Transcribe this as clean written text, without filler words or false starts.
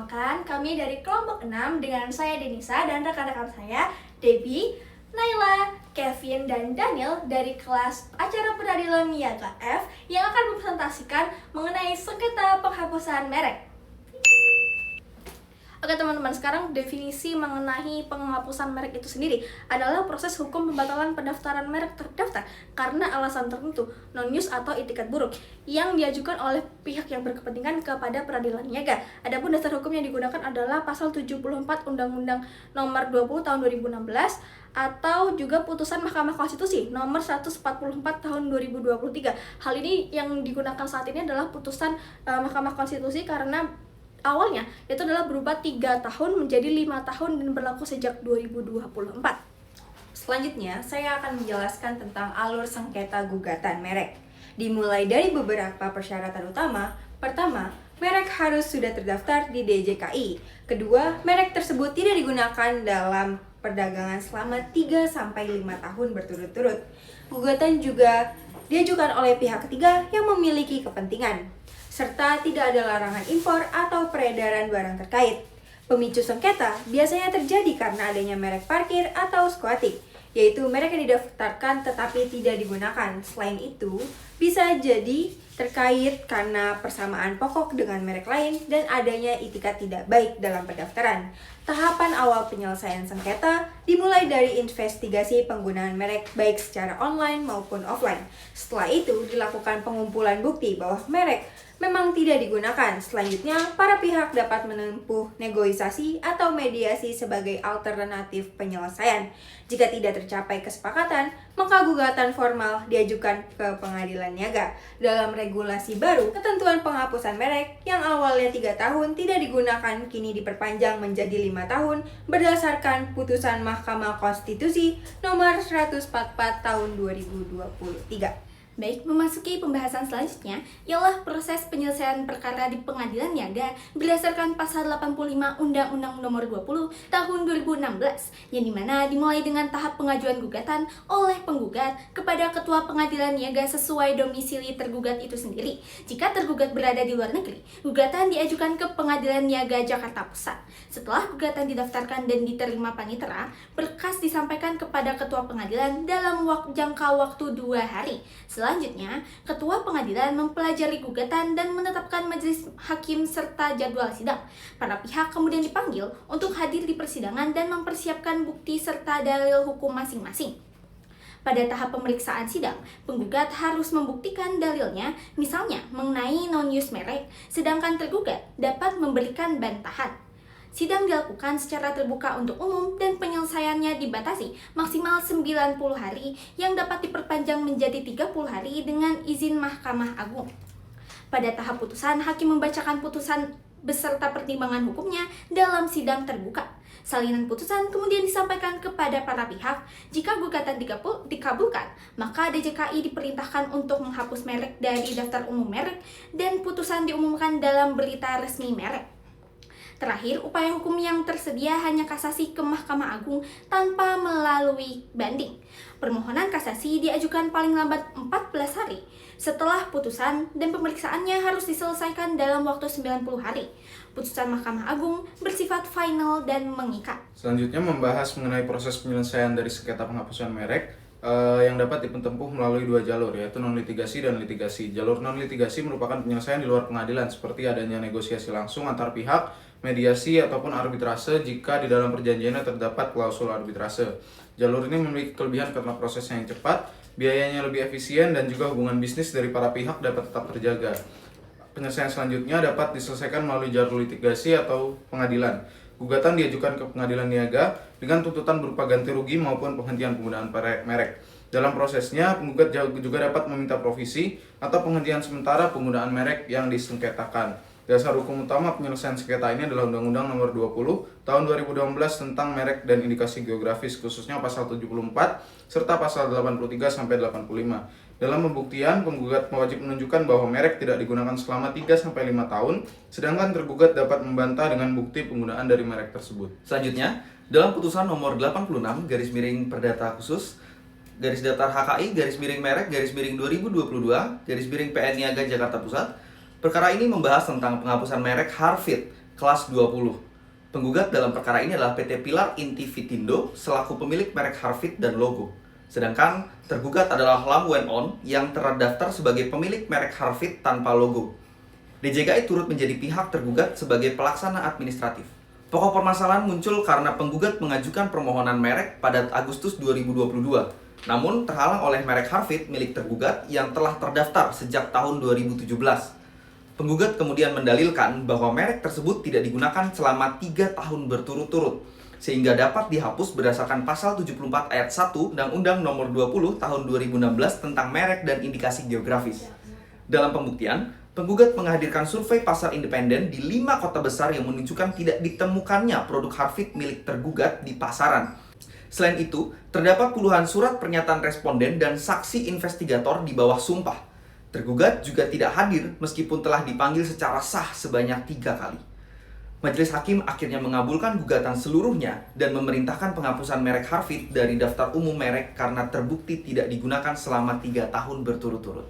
Perkenalkan, kami dari kelompok 6 dengan saya Denisa dan rekan-rekan saya Debbie, Naila, Kevin, dan Daniel dari kelas acara peradilan niaga F yang akan mempresentasikan mengenai sengketa penghapusan merek. Oke teman-teman, sekarang definisi mengenai penghapusan merek itu sendiri adalah proses hukum pembatalan pendaftaran merek terdaftar karena alasan tertentu, non-use atau itikat buruk, yang diajukan oleh pihak yang berkepentingan kepada peradilan niaga. Adapun dasar hukum yang digunakan adalah pasal 74 Undang-Undang Nomor 20 Tahun 2016 atau juga putusan Mahkamah Konstitusi Nomor 144 Tahun 2023. Hal ini yang digunakan saat ini adalah putusan Mahkamah Konstitusi karena awalnya itu adalah berubah 3 tahun menjadi 5 tahun dan berlaku sejak 2024. Selanjutnya, saya akan menjelaskan tentang alur sengketa gugatan merek. Dimulai dari beberapa persyaratan utama. Pertama, merek harus sudah terdaftar di DJKI. Kedua, merek tersebut tidak digunakan dalam perdagangan selama 3-5 tahun berturut-turut. Gugatan juga diajukan oleh pihak ketiga yang memiliki kepentingan, serta tidak ada larangan impor atau peredaran barang terkait. Pemicu sengketa biasanya terjadi karena adanya merek parkir atau squatting, yaitu merek yang didaftarkan tetapi tidak digunakan. Selain itu, bisa jadi terkait karena persamaan pokok dengan merek lain dan adanya itikat tidak baik dalam pendaftaran. Tahapan awal penyelesaian sengketa dimulai dari investigasi penggunaan merek baik secara online maupun offline. Setelah itu dilakukan pengumpulan bukti bahwa merek memang tidak digunakan. Selanjutnya, para pihak dapat menempuh negosiasi atau mediasi sebagai alternatif penyelesaian. Jika tidak tercapai kesepakatan, maka gugatan formal diajukan ke pengadilan niaga. Dalam regulasi baru, ketentuan penghapusan merek yang awalnya 3 tahun tidak digunakan kini diperpanjang menjadi 5 tahun berdasarkan putusan Mahkamah Konstitusi Nomor 144 Tahun 2023. Baik, memasuki pembahasan selanjutnya ialah proses penyelesaian perkara di pengadilan niaga berdasarkan pasal 85 Undang-Undang Nomor 20 Tahun 2016, yang dimana dimulai dengan tahap pengajuan gugatan oleh penggugat kepada ketua pengadilan niaga sesuai domisili tergugat itu sendiri. Jika tergugat berada di luar negeri, gugatan diajukan ke Pengadilan Niaga Jakarta Pusat. Setelah gugatan didaftarkan dan diterima panitera, berkas disampaikan kepada ketua pengadilan dalam jangka waktu 2 hari. Selanjutnya, ketua pengadilan mempelajari gugatan dan menetapkan majelis hakim serta jadwal sidang. Para pihak kemudian dipanggil untuk hadir di persidangan dan mempersiapkan bukti serta dalil hukum masing-masing. Pada tahap pemeriksaan sidang, penggugat harus membuktikan dalilnya, misalnya mengenai non-use merek, sedangkan tergugat dapat memberikan bantahan. Sidang dilakukan secara terbuka untuk umum dan penyelesaiannya dibatasi maksimal 90 hari yang dapat diperpanjang menjadi 30 hari dengan izin Mahkamah Agung. Pada tahap putusan, hakim membacakan putusan beserta pertimbangan hukumnya dalam sidang terbuka. Salinan putusan kemudian disampaikan kepada para pihak. Jika gugatan dikabulkan, maka DJKI diperintahkan untuk menghapus merek dari daftar umum merek dan putusan diumumkan dalam berita resmi merek. Terakhir, upaya hukum yang tersedia hanya kasasi ke Mahkamah Agung tanpa melalui banding. Permohonan kasasi diajukan paling lambat 14 hari setelah putusan dan pemeriksaannya harus diselesaikan dalam waktu 90 hari. Putusan Mahkamah Agung bersifat final dan mengikat. Selanjutnya membahas mengenai proses penyelesaian dari sengketa penghapusan merek yang dapat ditempuh melalui 2 jalur, yaitu non-litigasi dan litigasi. Jalur non-litigasi merupakan penyelesaian di luar pengadilan, seperti adanya negosiasi langsung antar pihak, mediasi, ataupun arbitrase jika di dalam perjanjiannya terdapat klausul arbitrase. Jalur ini memiliki kelebihan karena prosesnya yang cepat, biayanya lebih efisien, dan juga hubungan bisnis dari para pihak dapat tetap terjaga. Penyelesaian selanjutnya dapat diselesaikan melalui jalur litigasi atau pengadilan. Gugatan diajukan ke pengadilan niaga dengan tuntutan berupa ganti rugi maupun penghentian penggunaan merek. Dalam prosesnya, penggugat juga dapat meminta provisi atau penghentian sementara penggunaan merek yang disengketakan. Dasar hukum utama penyelesaian sengketa ini adalah Undang-Undang Nomor 20 Tahun 2012 tentang merek dan indikasi geografis, khususnya pasal 74 serta pasal 83 sampai 85. Dalam pembuktian, penggugat wajib menunjukkan bahwa merek tidak digunakan selama 3-5 tahun, sedangkan tergugat dapat membantah dengan bukti penggunaan dari merek tersebut. Selanjutnya, dalam putusan nomor 86 garis miring perdata khusus garis datar HKI garis miring merek garis miring 2022 garis miring PN Niaga Jakarta Pusat, perkara ini membahas tentang penghapusan merek Harfit kelas 20. Penggugat dalam perkara ini adalah PT Pilar Inti Vitindo selaku pemilik merek Harfit dan logo. Sedangkan tergugat adalah Lam Wen On yang terdaftar sebagai pemilik merek Harfit tanpa logo. DJKI turut menjadi pihak tergugat sebagai pelaksana administratif. Pokok permasalahan muncul karena penggugat mengajukan permohonan merek pada Agustus 2022. Namun terhalang oleh merek Harfit milik tergugat yang telah terdaftar sejak tahun 2017. Penggugat kemudian mendalilkan bahwa merek tersebut tidak digunakan selama 3 tahun berturut-turut, sehingga dapat dihapus berdasarkan pasal 74 ayat 1 Undang-Undang Nomor 20 Tahun 2016 tentang merek dan indikasi geografis. Dalam pembuktian, penggugat menghadirkan survei pasar independen di 5 kota besar yang menunjukkan tidak ditemukannya produk Harfit milik tergugat di pasaran. Selain itu, terdapat puluhan surat pernyataan responden dan saksi investigator di bawah sumpah. Tergugat juga tidak hadir meskipun telah dipanggil secara sah sebanyak 3 kali. Majelis Hakim akhirnya mengabulkan gugatan seluruhnya dan memerintahkan penghapusan merek Harfit dari daftar umum merek karena terbukti tidak digunakan selama 3 tahun berturut-turut.